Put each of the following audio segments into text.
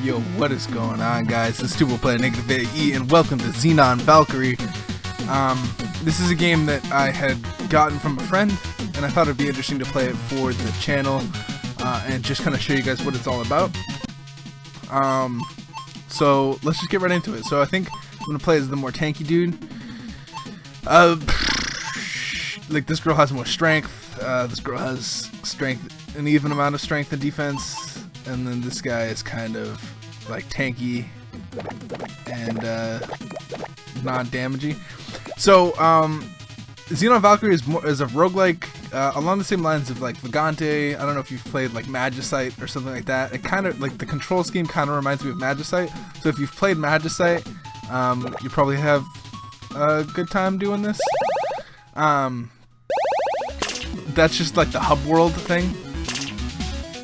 Yo, what is going on, guys? This is Two Player NegativeAE, and welcome to Xenon Valkyrie. This is a game that I had gotten from a friend, and I thought it'd be interesting to play it for the channel, and just kind of show you guys what it's all about. So let's just get right into it. So I think I'm gonna play as the more tanky dude. Like, this girl has more strength. This girl has strength, an even amount of strength and defense, and then this guy is kind of like tanky and non-damagey. So Xenon Valkyrie is a roguelike along the same lines of like Vagante. I don't know if you've played like Magicite or something like that. It kind of like the control scheme kind of reminds me of Magicite. So if you've played Magicite, you probably have a good time doing this. That's just like the hub world thing.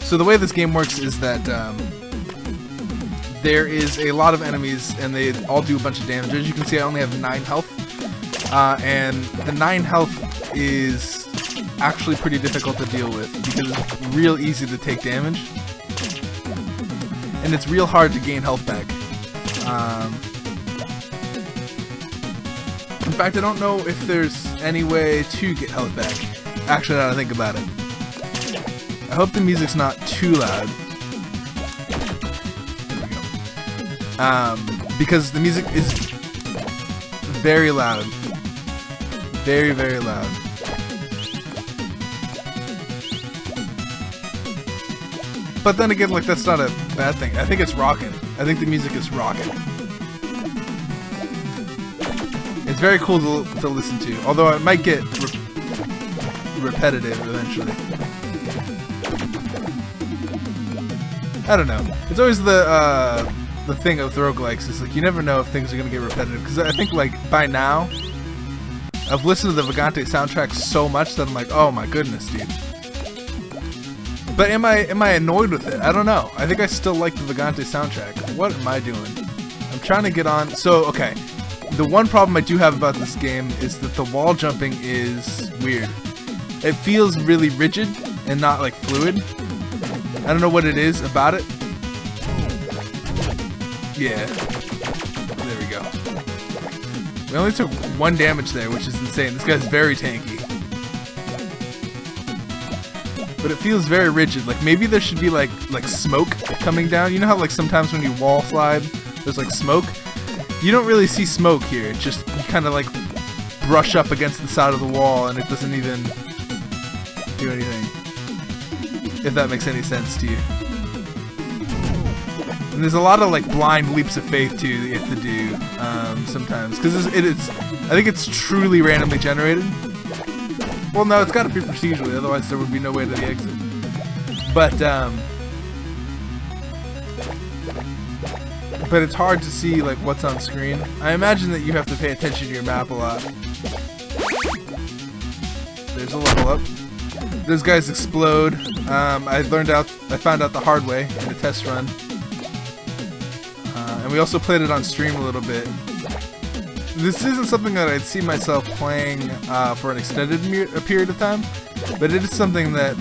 So the way this game works is that there is a lot of enemies and they all do a bunch of damage. As you can see, I only have 9 health. And the 9 health is actually pretty difficult to deal with because it's real easy to take damage. And it's real hard to gain health back. In fact, I don't know if there's any way to get health back. Actually, now that I think about it. I hope the music's not too loud. There we go. Because the music is very loud. Very, very loud. But then again, like, that's not a bad thing. I think it's rocking. I think the music is rocking. It's very cool to listen to, although it might get repetitive eventually. I don't know. It's always the thing of roguelikes is like you never know if things are gonna get repetitive. Because I think like by now, I've listened to the Vagante soundtrack so much that I'm like, oh my goodness, dude. But am I annoyed with it? I don't know. I think I still like the Vagante soundtrack. What am I doing? I'm trying to get on. So okay, the one problem I do have about this game is that the wall jumping is weird. It feels really rigid and not like fluid. I don't know what it is about it. Yeah. There we go. We only took 1 damage there, which is insane. This guy's very tanky. But it feels very rigid. Like maybe there should be like smoke coming down. You know how like sometimes when you wall slide, there's like smoke? You don't really see smoke here. It just you kind of like brush up against the side of the wall and it doesn't even do anything. If that makes any sense to you. And there's a lot of like blind leaps of faith too that you have to do sometimes because it's I think it's truly randomly generated. Well, no, it's got to be procedurally, otherwise there would be no way to the exit. But it's hard to see like what's on screen. I imagine that you have to pay attention to your map a lot. There's a level up. Those guys explode. I found out the hard way in a test run. And we also played it on stream a little bit. This isn't something that I'd see myself playing for an extended period of time, but it is something that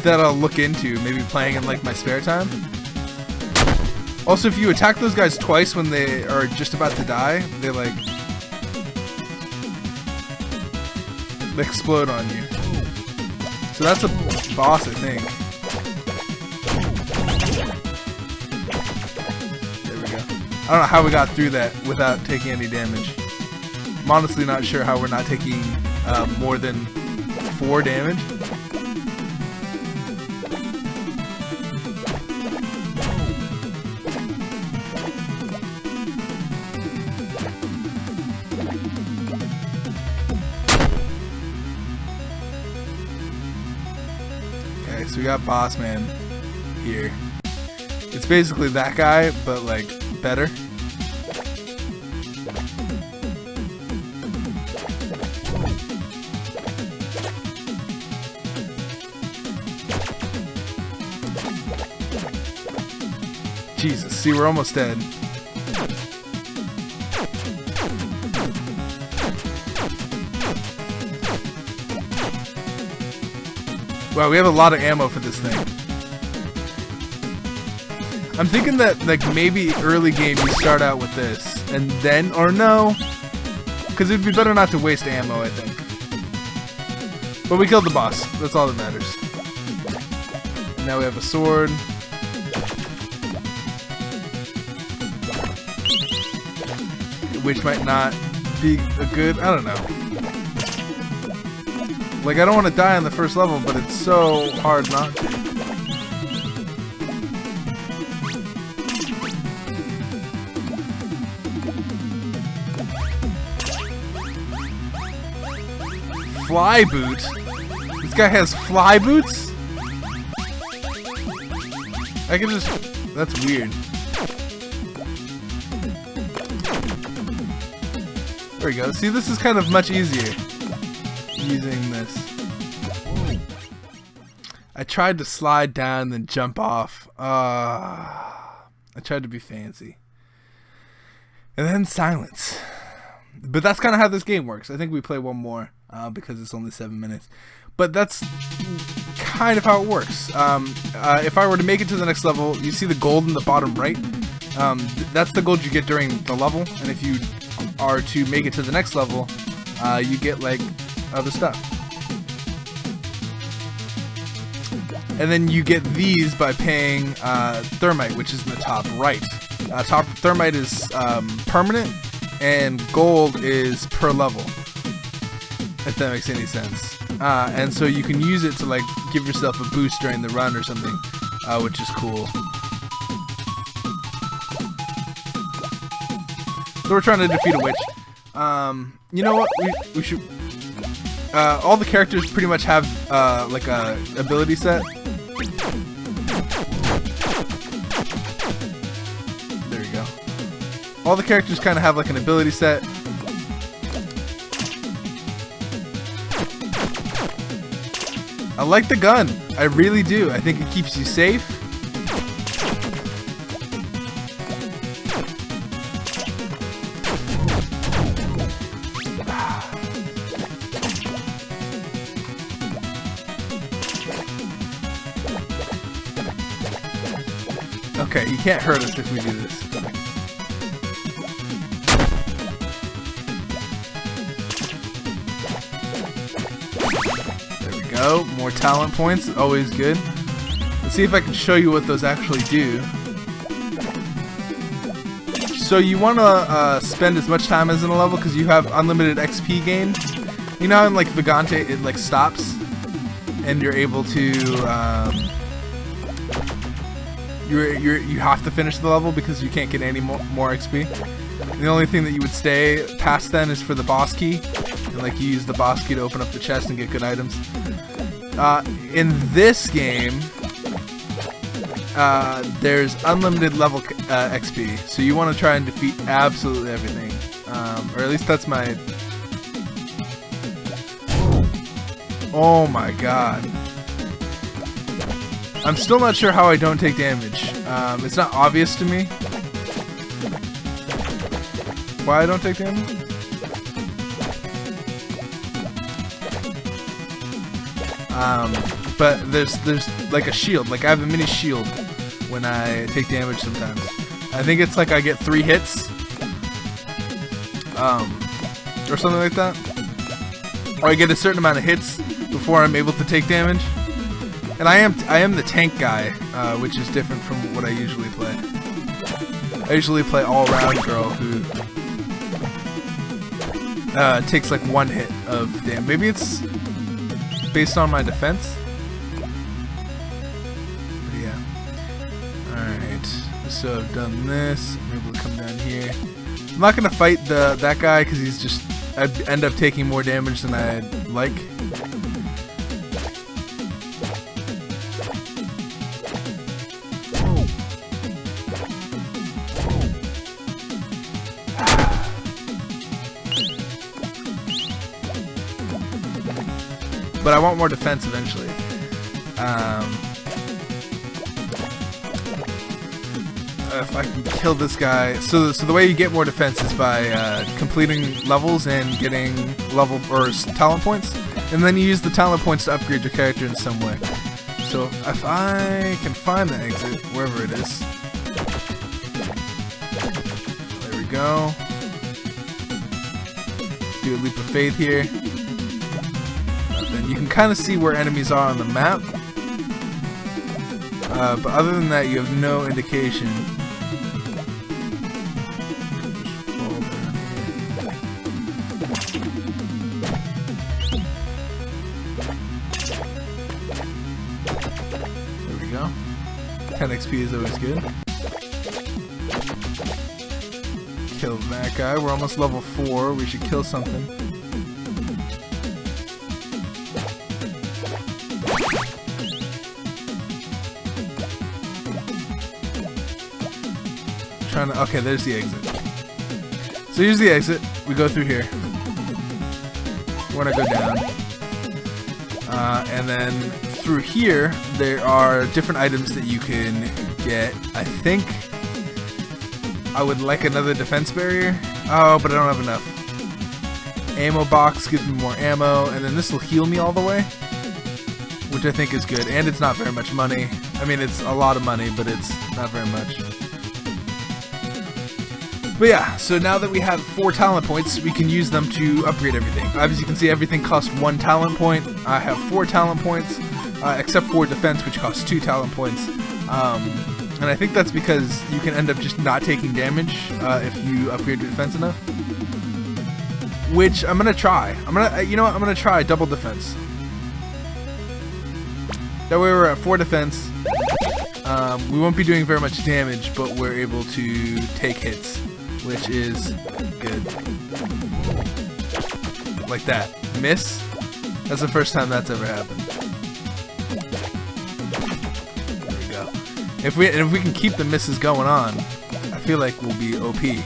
that I'll look into, maybe playing in like my spare time. Also, if you attack those guys twice when they are just about to die, they like explode on you. So that's a boss, I think. There we go. I don't know how we got through that without taking any damage. I'm honestly not sure how we're not taking more than 4 damage. So we got Boss Man here. It's basically that guy, but like better. Jesus, see, we're almost dead. Wow, we have a lot of ammo for this thing. I'm thinking that like maybe early game you start out with this and then, or no, because it'd be better not to waste ammo, I think. But we killed the boss. That's all that matters. And now we have a sword. Which might not be a good, I don't know. Like, I don't want to die on the first level, but it's so hard not to. Fly boot? This guy has fly boots? I can just, that's weird. There we go. See, this is kind of much easier using this. I tried to slide down and then jump off. I tried to be fancy. And then silence. But that's kind of how this game works. I think we play one more because it's only 7 minutes. But that's kind of how it works. If I were to make it to the next level, you see the gold in the bottom right? That's the gold you get during the level. And if you are to make it to the next level, you get like other stuff. And then you get these by paying thermite, which is in the top right. Thermite is permanent, and gold is per level, if that makes any sense. And so you can use it to like give yourself a boost during the run or something, which is cool. So we're trying to defeat a witch. You know what? We should. All the characters pretty much have like a ability set. There you go. All the characters kind of have like an ability set. I like the gun. I really do. I think it keeps you safe. Okay, you can't hurt us if we do this. There we go. More talent points, always good. Let's see if I can show you what those actually do. So you want to spend as much time as in a level because you have unlimited XP gain. You know how in like Vagante it like stops and you're able to you have to finish the level because you can't get any more XP. The only thing that you would stay past then is for the boss key, and like you use the boss key to open up the chest and get good items. In this game, there's unlimited level XP, so you want to try and defeat absolutely everything, or at least that's my. Oh my god. I'm still not sure how I don't take damage. It's not obvious to me why I don't take damage. But there's like a shield. Like I have a mini shield when I take damage sometimes. I think it's like I get 3 hits, or something like that. Or I get a certain amount of hits before I'm able to take damage. And I am the tank guy, which is different from what I usually play. I usually play all-round girl who takes like 1 hit of damage. Maybe it's based on my defense. But yeah. Alright. So I've done this. I'm able to come down here. I'm not gonna fight that guy because he's just I'd end up taking more damage than I'd like. But I want more defense eventually. If I can kill this guy, so the way you get more defense is by completing levels and getting level or talent points. And then you use the talent points to upgrade your character in some way. So if I can find the exit, wherever it is. There we go. Do a leap of faith here. Then you can kind of see where enemies are on the map. But other than that, you have no indication. There we go. 10 XP is always good. Kill that guy. We're almost level 4. We should kill something. Okay, there's the exit. So here's the exit. We go through here. We're gonna go down. And then through here, there are different items that you can get. I think I would like another defense barrier. Oh, but I don't have enough. Ammo box gives me more ammo, and then this will heal me all the way, which I think is good. And it's not very much money. I mean, it's a lot of money, but it's not very much. But yeah, so now that we have 4 talent points, we can use them to upgrade everything. As you can see, everything costs 1 talent point. I have 4 talent points, except for defense, which costs 2 talent points. And I think that's because you can end up just not taking damage if you upgrade your defense enough. Which I'm gonna try. You know what? I'm gonna try double defense. That way we're at 4 defense. We won't be doing very much damage, but we're able to take hits, which is good. Like that. Miss? That's the first time that's ever happened. There we go. If we can keep the misses going on, I feel like we'll be OP.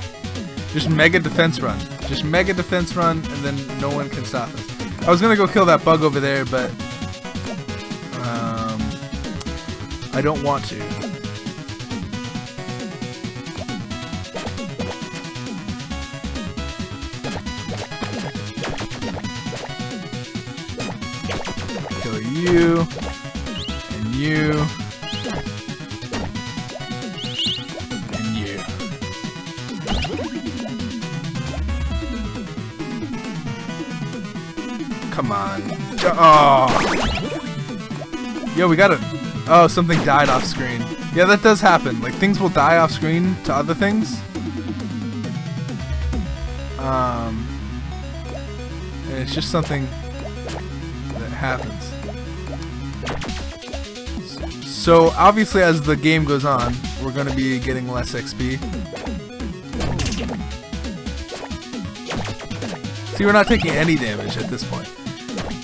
Just mega defense run. Just mega defense run, and then no one can stop us. I was gonna go kill that bug over there, but I don't want to. Kill you, and you, and you. Come on. Oh! Yo, we got it. Oh, something died off screen. Yeah, that does happen. Like, things will die off screen to other things. And it's just something that happens. So, obviously, as the game goes on, we're going to be getting less XP. See, we're not taking any damage at this point.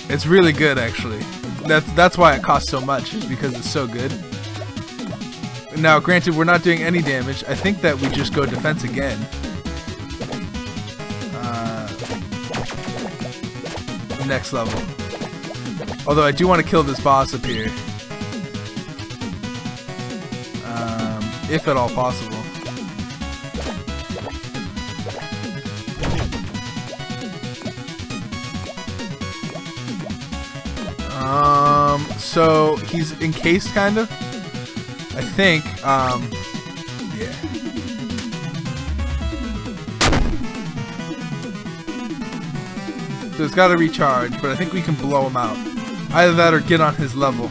It's really good, actually. That's why it costs so much, is because it's so good. Now, granted, we're not doing any damage. I think that we just go defense again. Next level. Although I do want to kill this boss up here. If at all possible. So he's encased, kind of. I think. Yeah. So it's got to recharge, but I think we can blow him out. Either that or get on his level.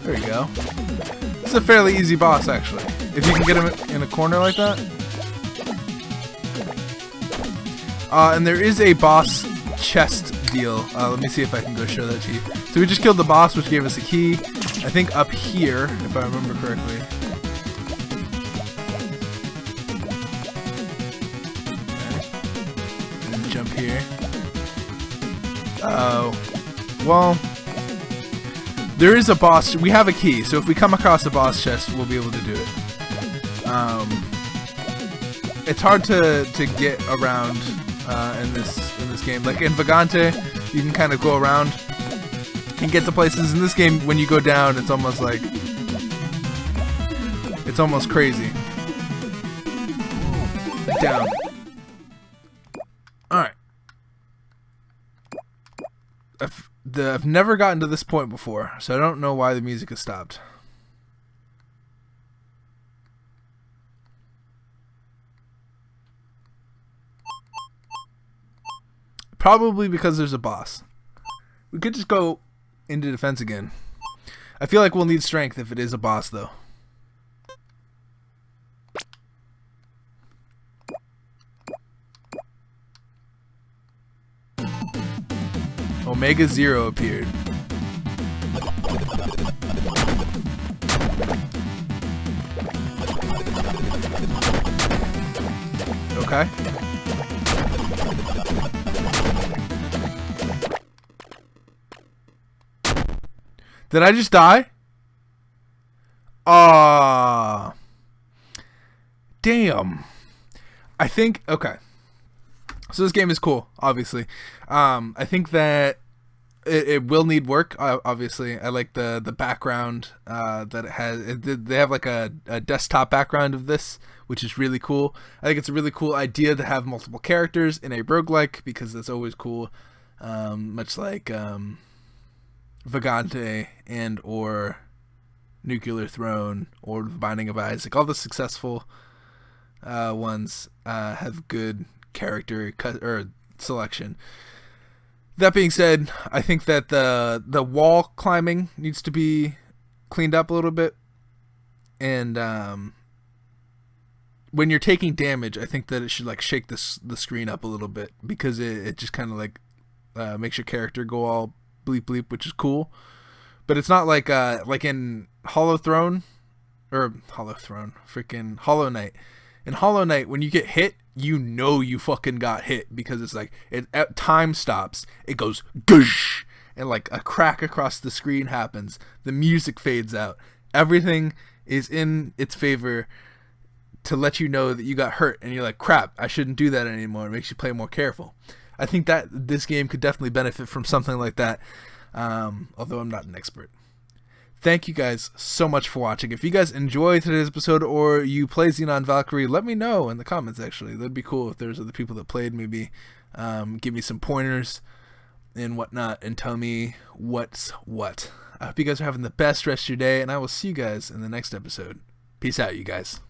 There we go. This is a fairly easy boss, actually. If you can get him in a corner like that. And there is a boss chest deal. Let me see if I can go show that to you. So we just killed the boss, which gave us a key. I think up here, if I remember correctly. Okay. And then jump here. Oh. Well... there is a boss. We have a key, so if we come across a boss chest, we'll be able to do it. It's hard to get around in this this game. Like in Vagante, you can kind of go around and get to places. In this game, when you go down, it's almost like, it's almost crazy. Down. Alright. I've never gotten to this point before, so I don't know why the music has stopped. Probably because there's a boss. We could just go into defense again. I feel like we'll need strength if it is a boss, though. Omega Zero appeared. Okay. Did I just die? Damn. I think, okay. So this game is cool, obviously. I think that it will need work, obviously. I like the background that it has. They have like a desktop background of this, which is really cool. I think it's a really cool idea to have multiple characters in a roguelike, because that's always cool. Much like Vagante and or Nuclear Throne or The Binding of Isaac. All the successful ones have good character or selection. That being said, I think that the wall climbing needs to be cleaned up a little bit, and when you're taking damage, I think that it should like shake the screen up a little bit, because it just kind of like makes your character go all bleep bleep, which is cool. But it's not like in Hollow Knight. In Hollow Knight, when you get hit, you know you fucking got hit, because it's like time stops, it goes gush, and like a crack across the screen happens, the music fades out, everything is in its favor to let you know that you got hurt, and you're like, crap, I shouldn't do that anymore. It makes you play more careful. I think that this game could definitely benefit from something like that, although I'm not an expert. Thank you guys so much for watching. If you guys enjoyed today's episode, or you play Xenon Valkyrie, let me know in the comments, actually. That'd be cool if there's other people that played, maybe give me some pointers and whatnot, and tell me what's what. I hope you guys are having the best rest of your day, and I will see you guys in the next episode. Peace out, you guys.